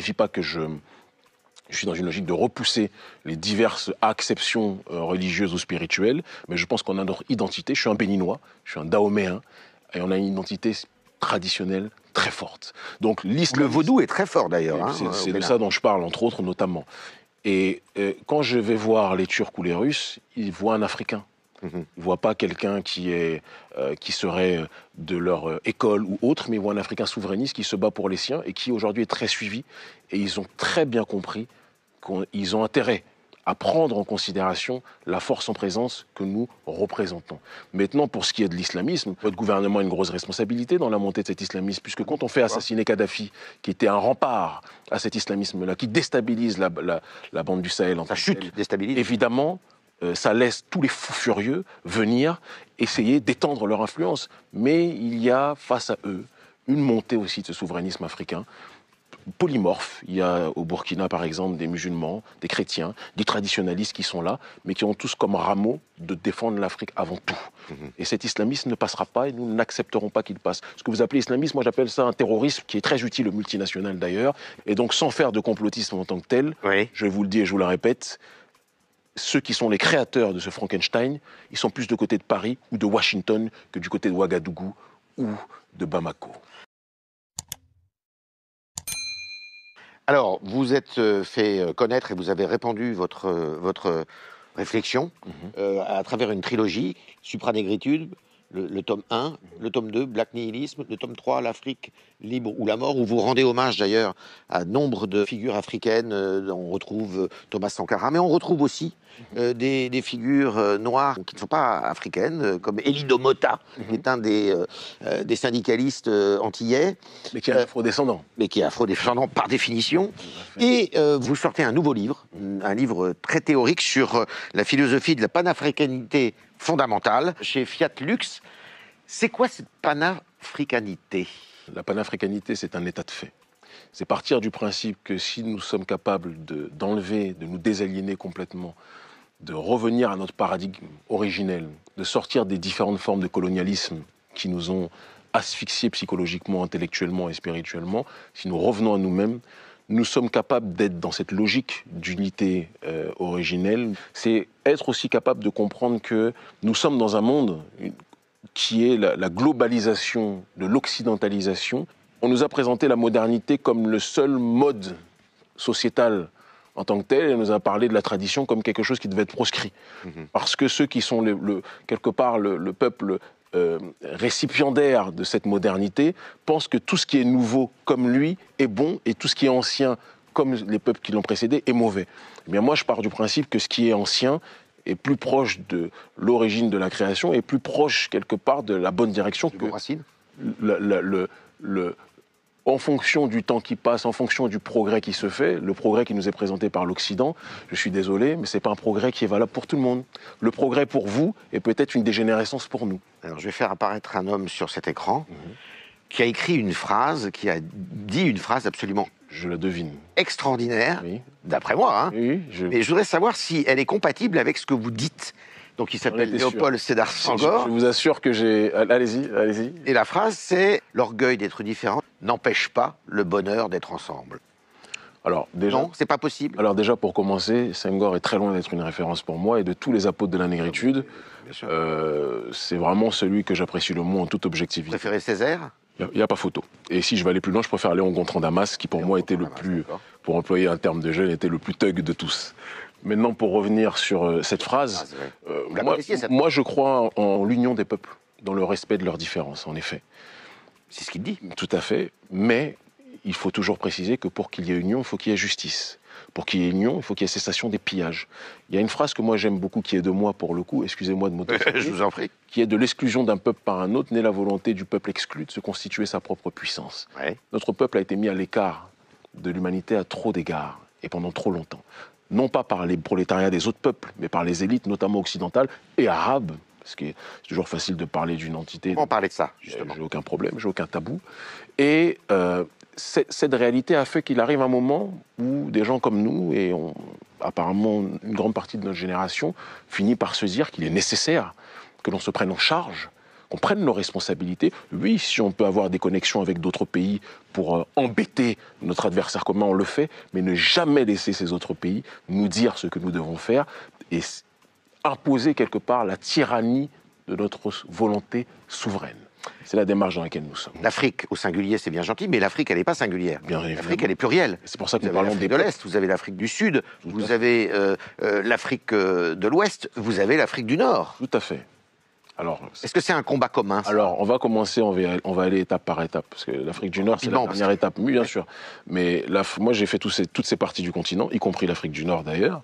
signifie pas que je suis dans une logique de repousser les diverses acceptions religieuses ou spirituelles, mais je pense qu'on a notre identité. Je suis un Béninois, je suis un Dahoméen, et on a une identité traditionnelle très forte. Donc Le vaudou est très fort d'ailleurs. Hein, c'est de ça dont je parle, entre autres, notamment. Et quand je vais voir les Turcs ou les Russes, ils voient un Africain. Ils ne voient pas quelqu'un qui serait de leur école ou autre, mais ils voient un Africain souverainiste qui se bat pour les siens et qui aujourd'hui est très suivi. Et ils ont très bien compris qu'ils ont intérêt à prendre en considération la force en présence que nous représentons. Maintenant, pour ce qui est de l'islamisme, votre gouvernement a une grosse responsabilité dans la montée de cet islamisme, puisque quand on fait assassiner Kadhafi, qui était un rempart à cet islamisme-là, qui déstabilise la bande du Sahel, Ça chute, déstabilise. Évidemment, ça laisse tous les fous furieux venir essayer d'étendre leur influence. Mais il y a face à eux une montée aussi de ce souverainisme africain polymorphe. Il y a au Burkina, par exemple, des musulmans, des chrétiens, des traditionalistes qui sont là, mais qui ont tous comme rameau de défendre l'Afrique avant tout. Et cet islamisme ne passera pas et nous n'accepterons pas qu'il passe. Ce que vous appelez islamisme, moi j'appelle ça un terrorisme qui est très utile au multinational d'ailleurs. Et donc sans faire de complotisme en tant que tel, je vous le dis et je vous le répète, ceux qui sont les créateurs de ce Frankenstein, ils sont plus du côté de Paris ou de Washington que du côté de Ouagadougou ou de Bamako. Alors, vous êtes fait connaître et vous avez répandu votre réflexion à travers une trilogie, Supranégritude, le tome 1, le tome 2, Black Nihilisme, le tome 3, l'Afrique libre ou la mort, où vous rendez hommage d'ailleurs à nombre de figures africaines. On retrouve Thomas Sankara, mais on retrouve aussi des figures noires qui ne sont pas africaines, comme Elido Mota, qui est un des syndicalistes antillais. Mais qui est afrodescendant. Mais qui est afrodescendant par définition. Et vous sortez un nouveau livre, un livre très théorique sur la philosophie de la panafricanité fondamentale, chez Fiat Lux. C'est quoi cette panafricanité ? La panafricanité, c'est un état de fait. C'est partir du principe que si nous sommes capables d'enlever, de nous désaliéner complètement, de revenir à notre paradigme originel, de sortir des différentes formes de colonialisme qui nous ont asphyxiés psychologiquement, intellectuellement et spirituellement, si nous revenons à nous-mêmes, nous sommes capables d'être dans cette logique d'unité originelle. C'est être aussi capable de comprendre que nous sommes dans un monde qui est la globalisation de l'occidentalisation. On nous a présenté la modernité comme le seul mode sociétal en tant que tel, et on nous a parlé de la tradition comme quelque chose qui devait être proscrit. Parce que ceux qui sont quelque part le peuple récipiendaire de cette modernité pensent que tout ce qui est nouveau comme lui est bon et tout ce qui est ancien comme les peuples qui l'ont précédé est mauvais. Eh bien moi je pars du principe que ce qui est ancien est plus proche de l'origine de la création et plus proche quelque part de la bonne direction que Racine. En fonction du temps qui passe, en fonction du progrès qui se fait, le progrès qui nous est présenté par l'Occident, je suis désolé, mais ce n'est pas un progrès qui est valable pour tout le monde. Le progrès pour vous est peut-être une dégénérescence pour nous. Alors, je vais faire apparaître un homme sur cet écran qui a écrit une phrase, qui a dit une phrase absolument... Je la devine. Extraordinaire, oui. D'après moi. Hein. Oui, Mais je voudrais savoir si elle est compatible avec ce que vous dites. Donc, il s'appelle Léopold Sédar Senghor. Je vous assure que j'ai... Allez-y, allez-y. Et la phrase, c'est « L'orgueil d'être différent n'empêche pas le bonheur d'être ensemble ». Alors, déjà, non, c'est pas possible. Alors déjà, pour commencer, Senghor est très loin d'être une référence pour moi, et de tous les apôtres de la négritude, c'est vraiment celui que j'apprécie le moins en toute objectivité. Vous préférez Césaire ? Il n'y a pas photo. Et si je vais aller plus loin, je préfère Léon Gontran Damas, qui pour moi était le plus, pour employer un terme de jeune, était le plus thug de tous. Maintenant, pour revenir sur cette phrase, moi je crois en l'union des peuples, dans le respect de leurs différences, en effet. C'est ce qu'il dit. Tout à fait, mais il faut toujours préciser que pour qu'il y ait union, il faut qu'il y ait justice. Pour qu'il y ait union, il faut qu'il y ait cessation des pillages. Il y a une phrase que moi j'aime beaucoup, qui est de moi pour le coup, excusez-moi de m'auto-citer, je vous en prie, qui est de l'exclusion d'un peuple par un autre, naît la volonté du peuple exclu de se constituer sa propre puissance. Ouais. Notre peuple a été mis à l'écart de l'humanité à trop d'égards, et pendant trop longtemps. Non pas par les prolétariats des autres peuples, mais par les élites, notamment occidentales et arabes, parce que c'est toujours facile de parler d'une entité. On va parler de ça, justement. J'ai aucun problème, j'ai aucun tabou. Et cette réalité a fait qu'il arrive un moment où des gens comme nous, et apparemment une grande partie de notre génération, finit par se dire qu'il est nécessaire que l'on se prenne en charge, qu'on prenne nos responsabilités. Oui, si on peut avoir des connexions avec d'autres pays pour embêter notre adversaire commun, on le fait, mais ne jamais laisser ces autres pays nous dire ce que nous devons faire et imposer quelque part la tyrannie de notre volonté souveraine. C'est la démarche dans laquelle nous sommes. L'Afrique, au singulier, c'est bien gentil, mais l'Afrique, elle n'est pas singulière. L'Afrique, elle est plurielle. C'est pour ça que vous nous avez parlons l'Afrique de l'Est, vous avez l'Afrique du Sud, vous avez l'Afrique de l'Ouest, vous avez l'Afrique du Nord. Tout à fait. Alors, est-ce que c'est un combat commun, ça? Alors, on va commencer, on va aller étape par étape, parce que l'Afrique du Nord, c'est la dernière étape, oui, bien sûr. Mais moi, j'ai fait toutes ces parties du continent, y compris l'Afrique du Nord, d'ailleurs.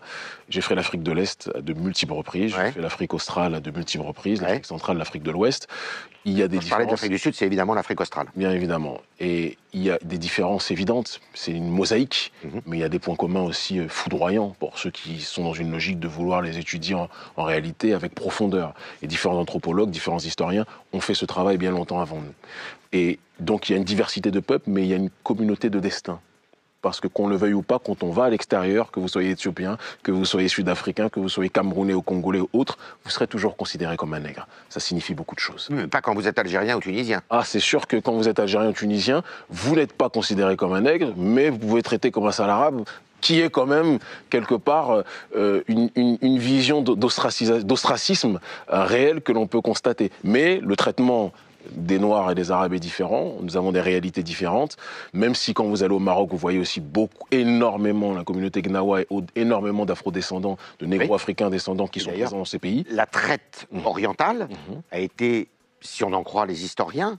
J'ai fait l'Afrique de l'Est à de multiples reprises, j'ai fait l'Afrique australe à de multiples reprises, l'Afrique centrale, l'Afrique de l'Ouest. Il y a des différences. Parler de l'Afrique du Sud, c'est évidemment l'Afrique australe. Bien évidemment. Et il y a des différences évidentes. C'est une mosaïque, mais il y a des points communs aussi foudroyants pour ceux qui sont dans une logique de vouloir les étudier en réalité avec profondeur. Et différents anthropologues, différents historiens ont fait ce travail bien longtemps avant nous. Et donc il y a une diversité de peuples, mais il y a une communauté de destin. Parce que qu'on le veuille ou pas, quand on va à l'extérieur, que vous soyez éthiopien, que vous soyez sud-africain, que vous soyez camerounais ou congolais ou autre, vous serez toujours considéré comme un nègre. Ça signifie beaucoup de choses. Pas quand vous êtes algérien ou tunisien. Ah, c'est sûr que quand vous êtes algérien ou tunisien, vous n'êtes pas considéré comme un nègre, mais vous pouvez être traité comme un sale arabe, qui est quand même, quelque part, une vision d'ostracisme réel que l'on peut constater. Mais le traitement des Noirs et des Arabes est différent, nous avons des réalités différentes, même si quand vous allez au Maroc, vous voyez aussi énormément la communauté gnawa et énormément d'afro-descendants, de négro-africains descendants qui sont présents dans ces pays. La traite orientale a été, si on en croit les historiens,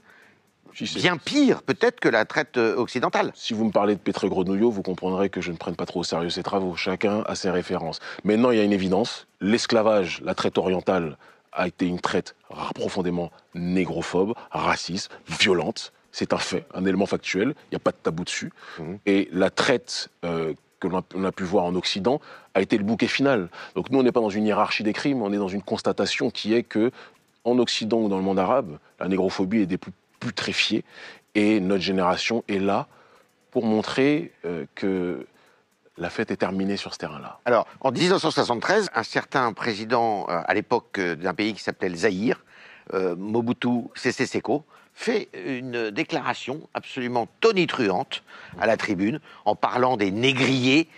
bien pire peut-être que la traite occidentale. Si vous me parlez de Pétré Grenouillot, vous comprendrez que je ne prenne pas trop au sérieux ces travaux, chacun a ses références. Maintenant, il y a une évidence, l'esclavage, la traite orientale, a été une traite profondément négrophobe, raciste, violente. C'est un fait, un élément factuel, il n'y a pas de tabou dessus. Et la traite que l'on a pu voir en Occident a été le bouquet final. Donc nous, on n'est pas dans une hiérarchie des crimes, on est dans une constatation qui est que, en Occident ou dans le monde arabe, la négrophobie est des plus putréfiée. Et notre génération est là pour montrer que la fête est terminée sur ce terrain-là. Alors, en 1973, un certain président, à l'époque d'un pays qui s'appelait le Zaïre, Mobutu Sese Seko, fait une déclaration absolument tonitruante à la tribune, en parlant des négriers,